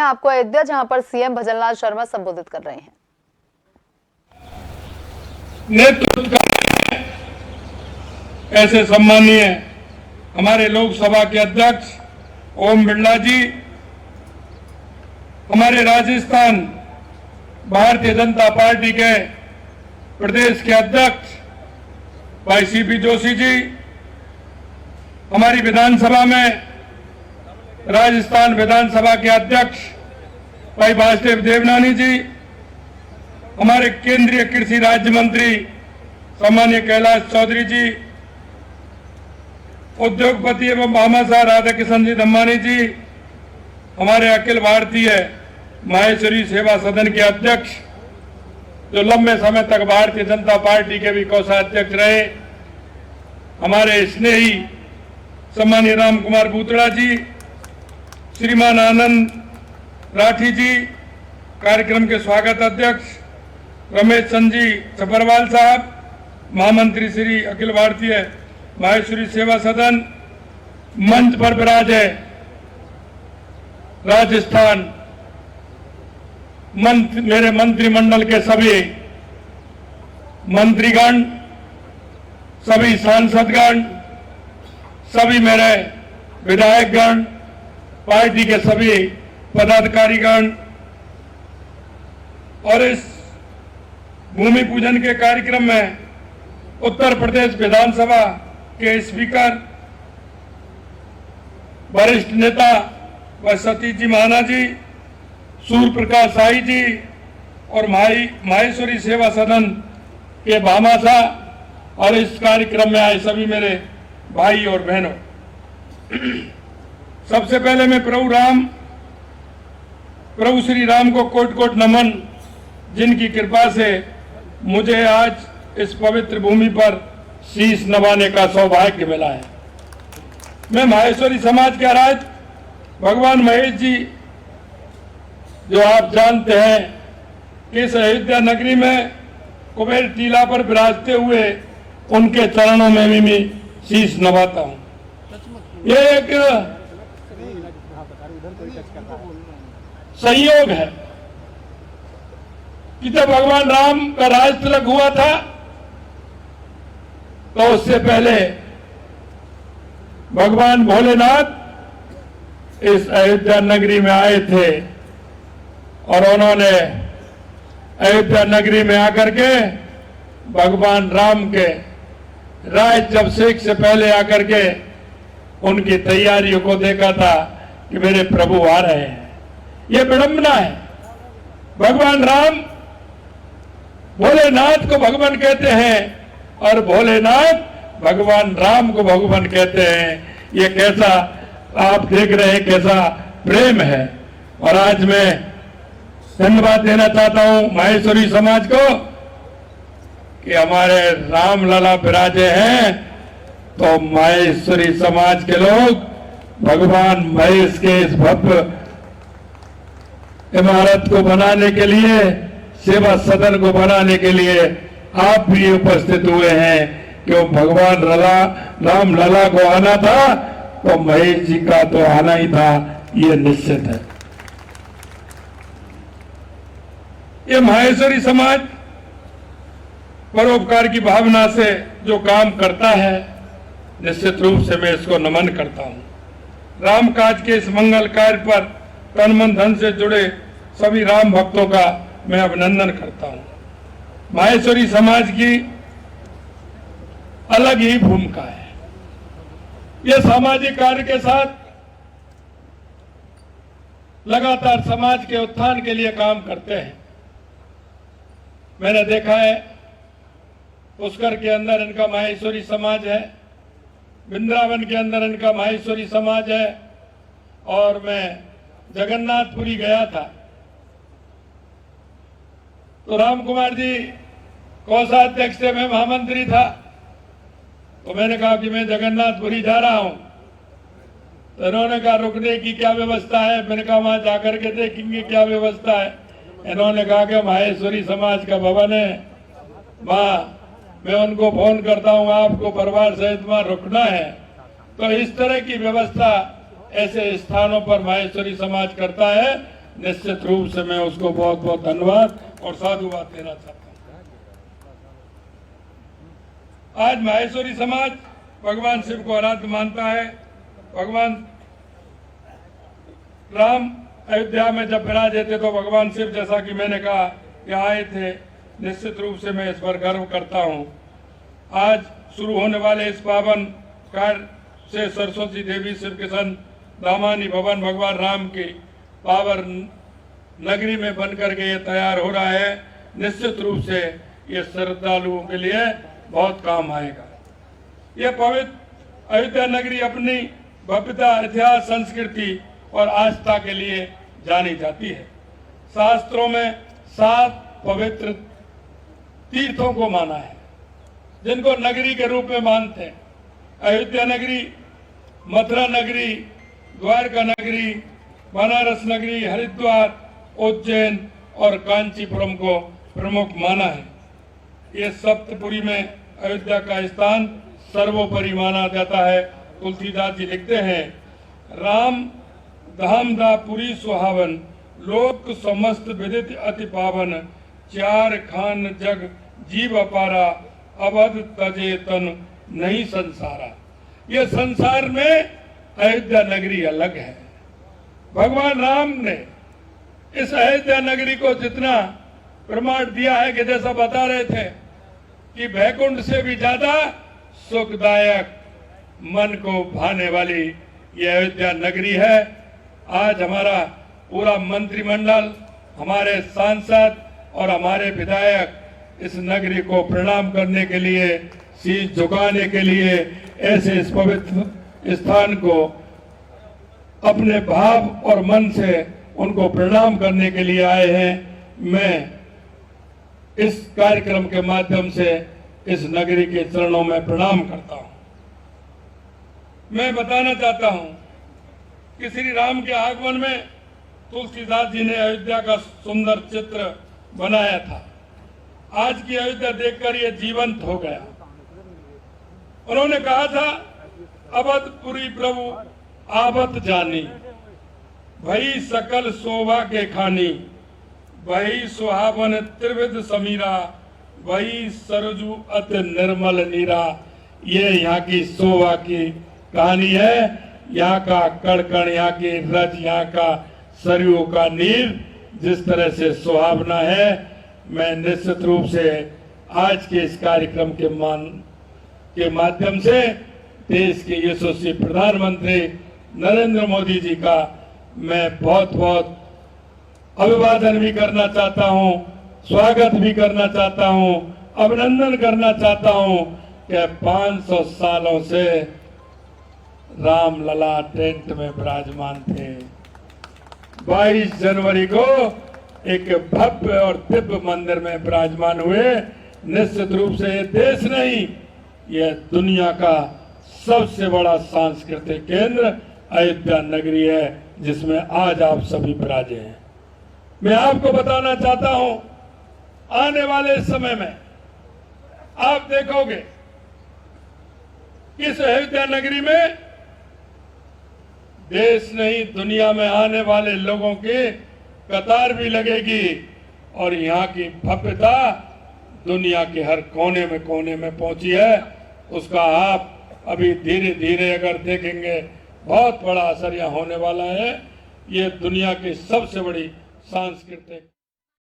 आपको अयोध्या, जहां पर सीएम भजनलाल शर्मा संबोधित कर रहे हैं। नेतृत्व ऐसे सम्मानीय हमारे लोकसभा के अध्यक्ष ओम बिरला जी, हमारे राजस्थान भारतीय जनता पार्टी के प्रदेश के अध्यक्ष भाई सीपी जोशी जी, हमारी विधानसभा में राजस्थान विधानसभा के अध्यक्ष भाई वासुदेव देवनानी जी, हमारे केंद्रीय कृषि राज्य मंत्री सम्मानीय कैलाश चौधरी जी, उद्योगपति एवं भामाशाह राधा किशन जी धम्मानी जी, हमारे अखिल भारतीय माहेश्वरी सेवा सदन के अध्यक्ष जो लंबे समय तक भारतीय जनता पार्टी के भी कोषाध्यक्ष रहे, हमारे स्नेही सम्मानीय राम कुमार बूतड़ा जी, श्रीमान आनंद राठी जी, कार्यक्रम के स्वागत अध्यक्ष रमेश चंद जी छपरवाल साहब, महामंत्री श्री अखिल भारतीय माहेश्वरी सेवा सदन, मंच पर विराजे राजस्थान मेरे मंत्रिमंडल के सभी मंत्रीगण, सभी सांसदगण, सभी मेरे विधायकगण, पार्टी के सभी पदाधिकारीगण और इस भूमि पूजन के कार्यक्रम में उत्तर प्रदेश विधानसभा के स्पीकर, वरिष्ठ नेता व सतीश जी महाना जी, सूर्य प्रकाश शाही जी और माहेश्वरी सेवा सदन के भामाशाह और इस कार्यक्रम में आए सभी मेरे भाई और बहनों, सबसे पहले मैं प्रभु श्री राम को कोट कोट नमन, जिनकी कृपा से मुझे आज इस पवित्र भूमि पर शीश नवाने का सौभाग्य मिला है। मैं माहेश्वरी समाज के राज भगवान महेश जी, जो आप जानते हैं कि इस अयोध्या नगरी में कुबेर टीला पर विराजते हुए उनके चरणों में भी मैं शीश नवाता हूं। ये एक संयोग है कि जब भगवान राम का राज तिलक हुआ था तो उससे पहले भगवान भोलेनाथ इस अयोध्या नगरी में आए थे और उन्होंने अयोध्या नगरी में आकर के भगवान राम के राज्याभिषेक से पहले आकर के उनकी तैयारियों को देखा था कि मेरे प्रभु आ रहे हैं। ये विडंबना है। भगवान राम भोलेनाथ को भगवान कहते हैं और भोलेनाथ भगवान राम को भगवान कहते हैं। ये कैसा आप देख रहे हैं, कैसा प्रेम है। और आज मैं धन्यवाद देना चाहता हूं माहेश्वरी समाज को कि हमारे राम लला विराजे हैं, तो माहेश्वरी समाज के लोग भगवान महेश के इस भव्य इमारत को बनाने के लिए, सेवा सदन को बनाने के लिए आप भी उपस्थित हुए हैं। क्यों भगवान राम लला को आना था तो महेश जी का तो आना ही था, ये निश्चित है। ये माहेश्वरी समाज परोपकार की भावना से जो काम करता है, निश्चित रूप से मैं इसको नमन करता हूं। राम काज के इस मंगल कार्य पर तन मन धन से जुड़े सभी राम भक्तों का मैं अभिनंदन करता हूं। माहेश्वरी समाज की अलग ही भूमिका है। ये सामाजिक कार्य के साथ लगातार समाज के उत्थान के लिए काम करते हैं। मैंने देखा है पुष्कर के अंदर इनका माहेश्वरी समाज है, वृंदावन के अंदर इनका माहेश्वरी समाज है, और मैं जगन्नाथपुरी गया था तो राम कुमार जी कोषाध्यक्ष थे, मैं महामंत्री था, तो मैंने कहा कि मैं जगन्नाथपुरी जा रहा हूं। तो इन्होंने कहा रुकने की क्या व्यवस्था है। मैंने कहा वहां जाकर के देखेंगे क्या व्यवस्था है। इन्होंने कहा कि माहेश्वरी समाज का भवन है, वहां मैं उनको फोन करता हूं, आपको परिवार सहित वहां रुकना है। तो इस तरह की व्यवस्था ऐसे स्थानों पर माहेश्वरी समाज करता है निश्चित रूप से मैं उसको बहुत बहुत धन्यवाद और साधुवाद देना चाहता हूँ। आज माहेश्वरी समाज भगवान शिव को आराध्य मानता है। भगवान राम अयोध्या में जब विराजे थे तो भगवान शिव, जैसा कि मैंने कहा, कि आए थे। निश्चित रूप से मैं इस पर गर्व करता हूँ। आज शुरू होने वाले इस पावन कार्य से सरस्वती देवी शिव किशन दामानी भवन भगवान राम की पावन नगरी में बनकर के ये तैयार हो रहा है। निश्चित रूप से ये श्रद्धालुओं के लिए बहुत काम आएगा। ये पवित्र अयोध्या नगरी अपनी भव्यता, इतिहास, संस्कृति और आस्था के लिए जानी जाती है। शास्त्रों में 7 पवित्र तीर्थों को माना है, जिनको नगरी के रूप में मानते हैं। अयोध्या नगरी, मथुरा नगरी, द्वारका नगरी, बनारस नगरी, हरिद्वार, उज्जैन और कांचीपुरम को प्रमुख माना है। ये सप्तपुरी में अयोध्या का स्थान सर्वोपरि माना जाता है। तुलसीदास जी लिखते हैं, राम धाम दा पुरी सुहावन, लोक समस्त विदित अति पावन, 4 खान जग जीव अपारा, अवध तजे तन नहीं संसारा। ये संसार में अयोध्या नगरी अलग है। भगवान राम ने इस अयोध्या नगरी को जितना प्रमाण दिया है कि जैसा बता रहे थे कि वैकुंठ से भी ज्यादा सुखदायक, मन को भाने वाली ये अयोध्या नगरी है। आज हमारा पूरा मंत्रिमंडल, हमारे सांसद और हमारे विधायक इस नगरी को प्रणाम करने के लिए, शीश झुकाने के लिए, ऐसे इस पवित्र स्थान को अपने भाव और मन से उनको प्रणाम करने के लिए आए हैं। मैं इस कार्यक्रम के माध्यम से इस नगरी के चरणों में प्रणाम करता हूं। मैं बताना चाहता हूं कि श्री राम के आगमन में तुलसीदास जी ने अयोध्या का सुंदर चित्र बनाया था। आज की अयोध्या देखकर ये जीवंत हो गया। उन्होंने कहा था, अवधपुरी प्रभु आवत जानी, भई सकल शोभा के खानी, वही सुहावन त्रिविध समीरा, वही सरजू अति निर्मल नीरा। ये यहाँ की शोभा की कहानी है। यहाँ का कड़कड़, यहाँ की रज, यहाँ का सरयू का नीर जिस तरह से सुहावना है। मैं निश्चित रूप से आज के इस कार्यक्रम के माध्यम से देश के यशस्वी प्रधानमंत्री नरेंद्र मोदी जी का मैं बहुत बहुत अभिवादन भी करना चाहता हूं, स्वागत भी करना चाहता हूं, अभिनंदन करना चाहता हूं कि 500 सालों से रामलला टेंट में विराजमान थे। 22 जनवरी को एक भव्य और दिव्य मंदिर में विराजमान हुए। निश्चित रूप से ये देश नहीं, यह दुनिया का सबसे बड़ा सांस्कृतिक केंद्र अयोध्या नगरी है, जिसमें आज आप सभी विराजे हैं। मैं आपको बताना चाहता हूं, आने वाले समय में आप देखोगे इस अयोध्या नगरी में देश नहीं, दुनिया में आने वाले लोगों की कतार भी लगेगी और यहाँ की भव्यता दुनिया के हर कोने में पहुंची है। उसका आप अभी धीरे धीरे अगर देखेंगे, बहुत बड़ा असर यहाँ होने वाला है। ये दुनिया की सबसे बड़ी सांस्कृतिक